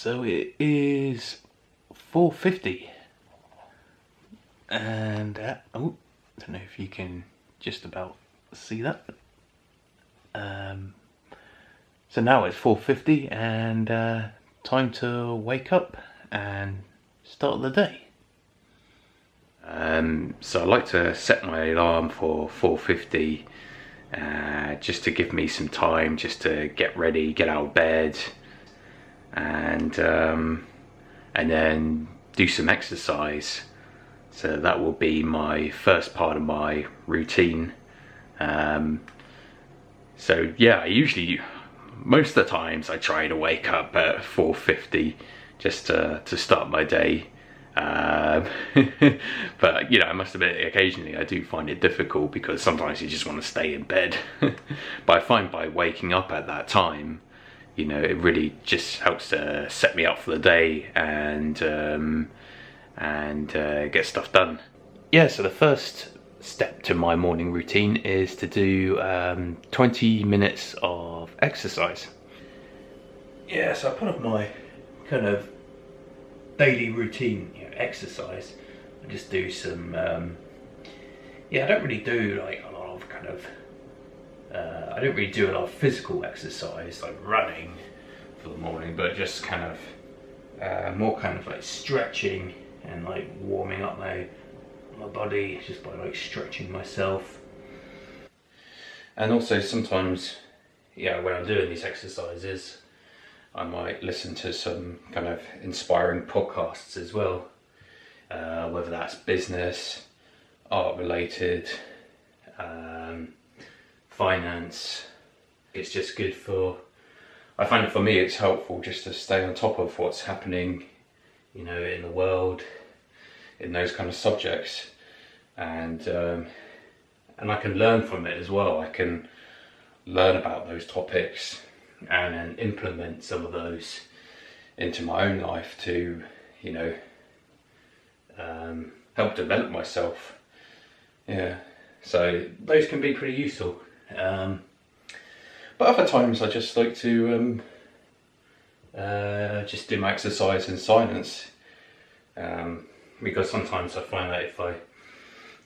So it is 4:50 and I don't know if you can just about see that. So now it's 4:50 and time to wake up and start the day. So I like to set my alarm for 4:50 just to give me some time just to get ready, get out of bed, and then do some exercise. So that will be my first part of my routine. So yeah, most of the times I try to wake up at 4:50 just to start my day. But I must admit, occasionally I do find it difficult because sometimes you just want to stay in bed. But I find by waking up at that time, it really just helps to set me up for the day and get stuff done. Yeah, so the first step to my morning routine is to do 20 minutes of exercise. Yeah, so I put up my kind of daily routine, exercise. I just do some I don't really do like a lot of I don't really do a lot of physical exercise like running for the morning, but just kind of more kind of like stretching and like warming up my body just by like stretching myself. And also sometimes when I'm doing these exercises, I might listen to some kind of inspiring podcasts as well, whether that's business, art related, finance. It's just good I find it for me, it's helpful just to stay on top of what's happening, in the world, in those kind of subjects, and I can learn from it as well. I can learn about those topics and then implement some of those into my own life to help develop myself. So those can be pretty useful, but other times I just like to just do my exercise in silence, because sometimes I find that if I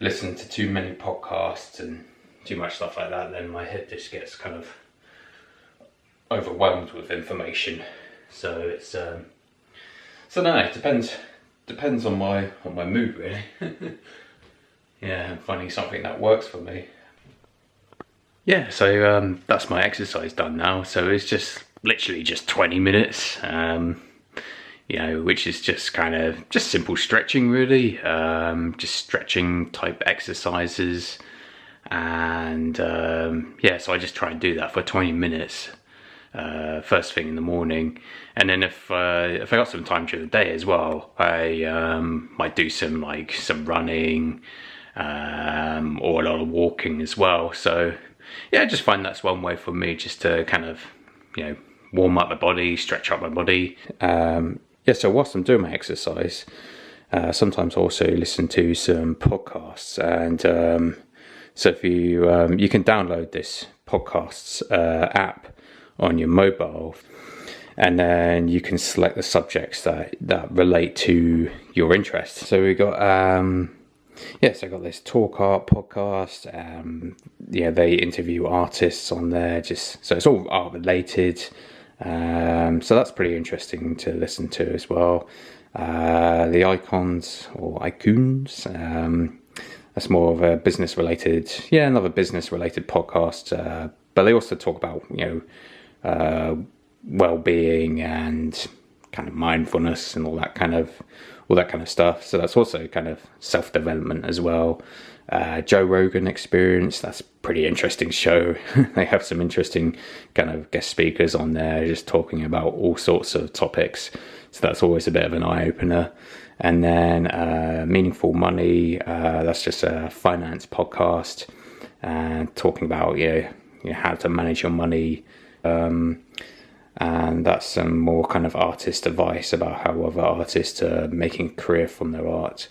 listen to too many podcasts and too much stuff like that, then my head just gets kind of overwhelmed with information. So it's no, it depends on my mood really. I'm finding something that works for me. So that's my exercise done now. So it's just literally just 20 minutes, which is just kind of just simple stretching really, just stretching type exercises, and so I just try and do that for 20 minutes first thing in the morning, and then if I got some time during the day as well, I might do some running, or a lot of walking as well. So I just find that's one way for me just to kind of warm up my body, stretch up my body. So whilst I'm doing my exercise, sometimes I also listen to some podcasts, and so if you can download this podcasts app on your mobile, and then you can select the subjects that relate to your interests. So we got so I got this Talk Art podcast. They interview artists on there, so it's all art related. So that's pretty interesting to listen to as well. The Icons or Icons, that's more of a business related, another business related podcast. But they also talk about well-being and kind of mindfulness and all that kind of stuff. So that's also kind of self-development as well. Joe Rogan Experience, that's a pretty interesting show. They have some interesting kind of guest speakers on there just talking about all sorts of topics. So that's always a bit of an eye-opener. And then Meaningful Money, that's just a finance podcast, talking about how to manage your money. And that's some more kind of artist advice about how other artists are making a career from their art.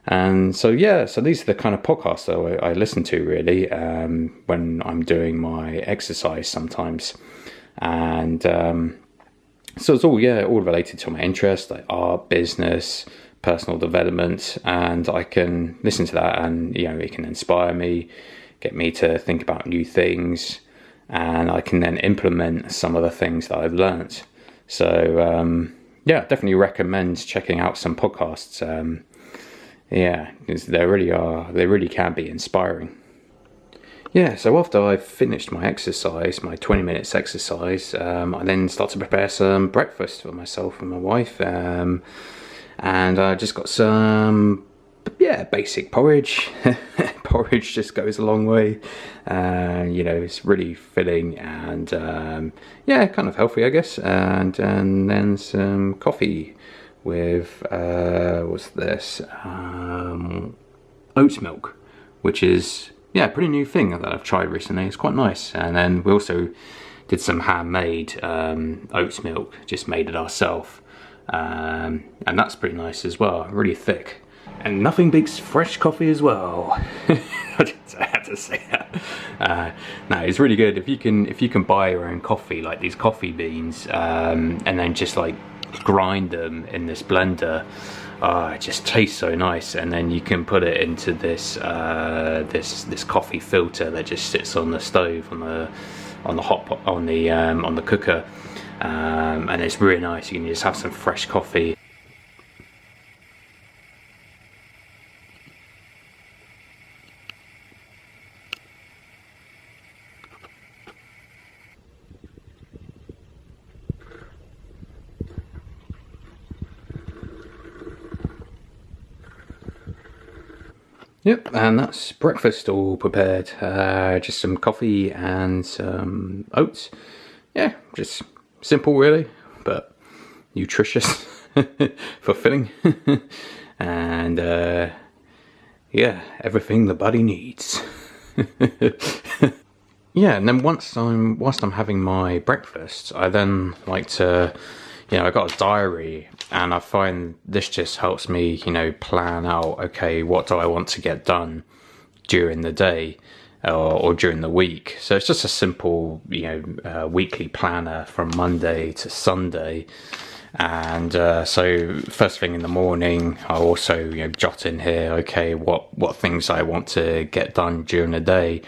And so these are the kind of podcasts that I listen to really when I'm doing my exercise sometimes. And So it's all, yeah, all related to my interests, like art, business, personal development, and I can listen to that, and it can inspire me, get me to think about new things, and I can then implement some of the things that I've learnt. So yeah, definitely recommend checking out some podcasts. Yeah, because they really can be inspiring. Yeah, so after I've finished my exercise, my 20 minutes exercise, I then start to prepare some breakfast for myself and my wife. And I just got some, yeah, basic porridge. Porridge just goes a long way. It's really filling and, yeah, kind of healthy, I guess. And then some coffee with, what's this? Oat milk, which is, yeah, a pretty new thing that I've tried recently. It's quite nice. And then we also did some handmade oat milk, just made it ourselves. And that's pretty nice as well, really thick. And nothing beats fresh coffee as well. I had to say that. No, it's really good. If you can buy your own coffee, like these coffee beans, and then just like grind them in this blender. It just tastes so nice, and then you can put it into this this coffee filter that just sits on the stove on the hot pot, on the cooker, and it's really nice. You can just have some fresh coffee. Yep, and that's breakfast all prepared. Just some coffee and some oats. Yeah, just simple really, but nutritious, fulfilling, and yeah, everything the body needs. Yeah, and then whilst I'm having my breakfast, I then like to, I got a diary, and I find this just helps me, plan out, okay, what do I want to get done during the day or during the week. So it's just a simple, weekly planner from Monday to Sunday. And so first thing in the morning, I also jot in here, okay, what things I want to get done during the day.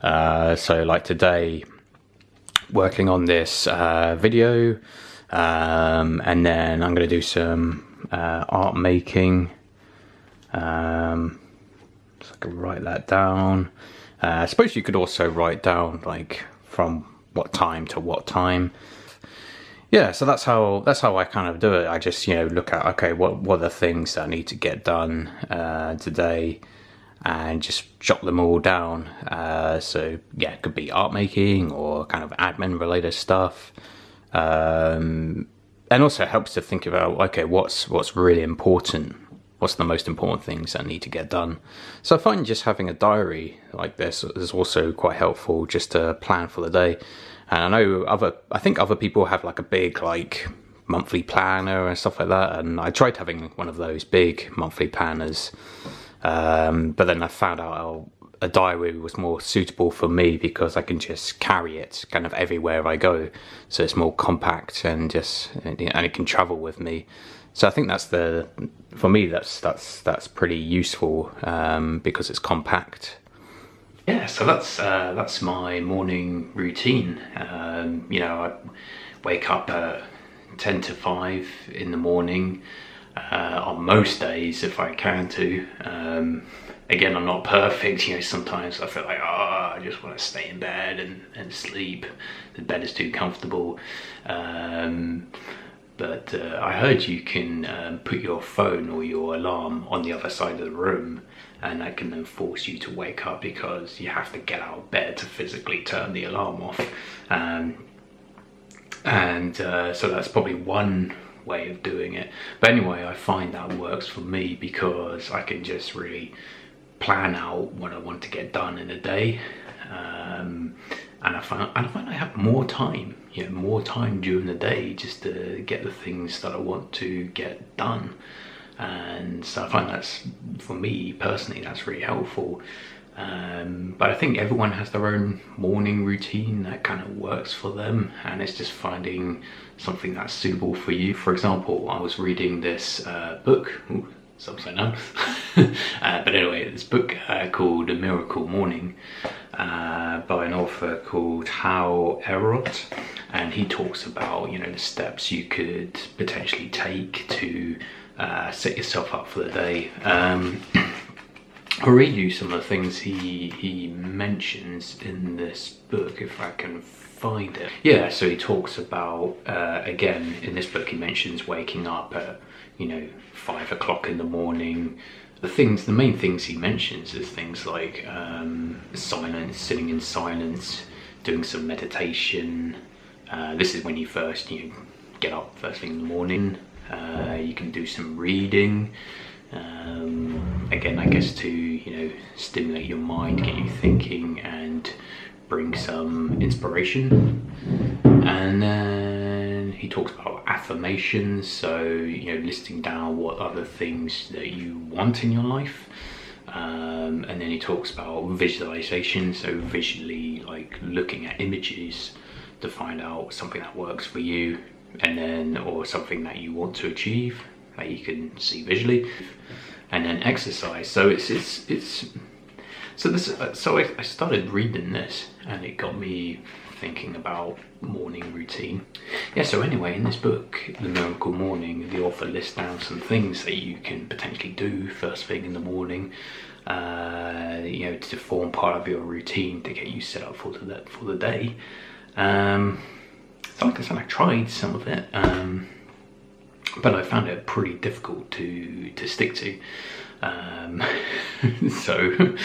So like today, working on this video, and then I'm going to do some art making. So I can write that down. I suppose you could also write down like from what time to what time. Yeah, so that's how I kind of do it. I just look at, okay, what are the things that I need to get done today, and just jot them all down. So yeah, it could be art making or kind of admin related stuff. And also it helps to think about, okay, what's really important. What's the most important things that need to get done? So I find just having a diary like this is also quite helpful, just to plan for the day. And I think other people have like a big like monthly planner and stuff like that. And I tried having one of those big monthly planners. But then I found out a diary was more suitable for me because I can just carry it kind of everywhere I go. So it's more compact and it can travel with me. So I think for me that's pretty useful because it's compact. Yeah, so that's my morning routine. I wake up at 10 to 5 in the morning. On most days, if I can to. Again, I'm not perfect. Sometimes I feel like, I just want to stay in bed and sleep. The bed is too comfortable. But I heard you can put your phone or your alarm on the other side of the room, and that can then force you to wake up because you have to get out of bed to physically turn the alarm off. So that's probably one way of doing it. But anyway, I find that works for me because I can just really plan out what I want to get done in a day. And I find I have more time, more time during the day just to get the things that I want to get done. And so I find that's, for me personally, that's really helpful. But I think everyone has their own morning routine that kind of works for them, and it's just finding something that's suitable for you. For example, I was reading this book, it's upside down, but anyway, this book called A Miracle Morning by an author called Hal Elrod, and he talks about, you know, the steps you could potentially take to set yourself up for the day. I'll read you some of the things he mentions in this book if I can find it. Yeah, so he talks about, again, in this book he mentions waking up at, you know, 5 o'clock in the morning. The main things he mentions is things like silence, sitting in silence, doing some meditation. This is when you first, get up first thing in the morning. You can do some reading. Again, I guess to, stimulate your mind, get you thinking, and bring some inspiration. And then he talks about affirmations, so, listing down what other things that you want in your life. And then he talks about visualization, so visually, like looking at images to find out something that works for you, and then, or something that you want to achieve that you can see visually. And then exercise. So I started reading this, and it got me thinking about morning routine. Yeah, so anyway, in this book, The Miracle Morning, the author lists down some things that you can potentially do first thing in the morning, to form part of your routine to get you set up for the day. So like I said, I tried some of it, but I found it pretty difficult to stick to. So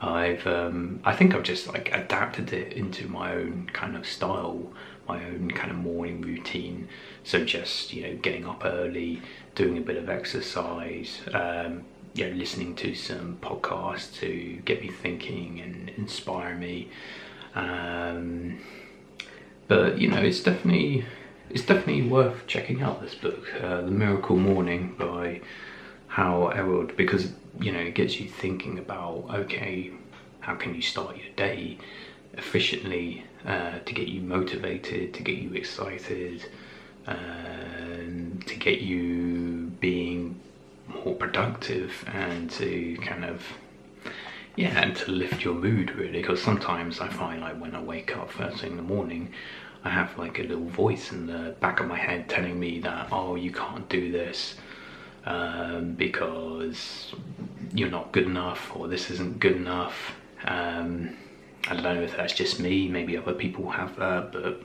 I think I've just like adapted it into my own kind of style, my own kind of morning routine. So just, getting up early, doing a bit of exercise, listening to some podcasts to get me thinking and inspire me. But it's definitely worth checking out, this book, The Miracle Morning by Hal Elrod, because it gets you thinking about, okay, how can you start your day efficiently, to get you motivated, to get you excited, to get you being more productive, and to kind of and to lift your mood, really. Because sometimes I find, like, when I wake up first thing in the morning, I have like a little voice in the back of my head telling me that, oh, you can't do this because you're not good enough, or this isn't good enough. I don't know if that's just me, maybe other people have that, but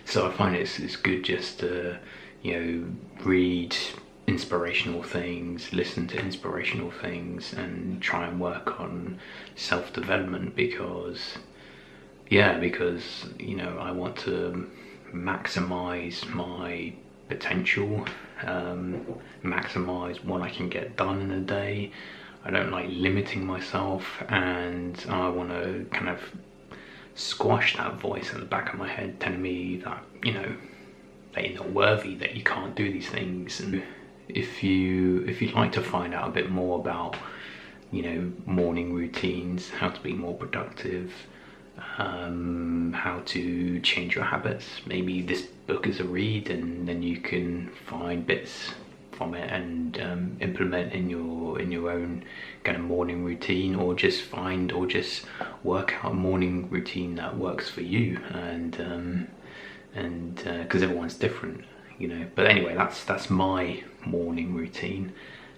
so I find it's good just to read inspirational things, listen to inspirational things, and try and work on self-development, because I want to maximize my potential, maximize what I can get done in a day. I don't like limiting myself, and I want to kind of squash that voice in the back of my head telling me that that you're not worthy, that you can't do these things. And if you'd like to find out a bit more about morning routines, how to be more productive, how to change your habits, maybe this book is a read, and then you can find bits from it and implement in your own kind of morning routine, or just work out a morning routine that works for you, and because everyone's different, but anyway, that's my morning routine,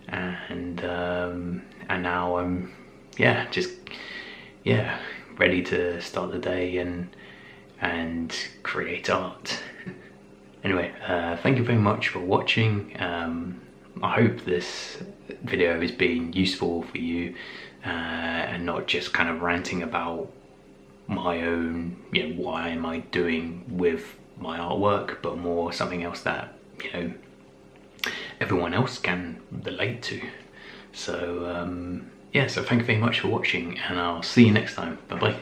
and now I'm ready to start the day and create art. Anyway, thank you very much for watching. I hope this video is being useful for you, and not just kind of ranting about my own, why am I doing with my artwork, but more something else that everyone else can relate to. So so thank you very much for watching, and I'll see you next time. Bye bye.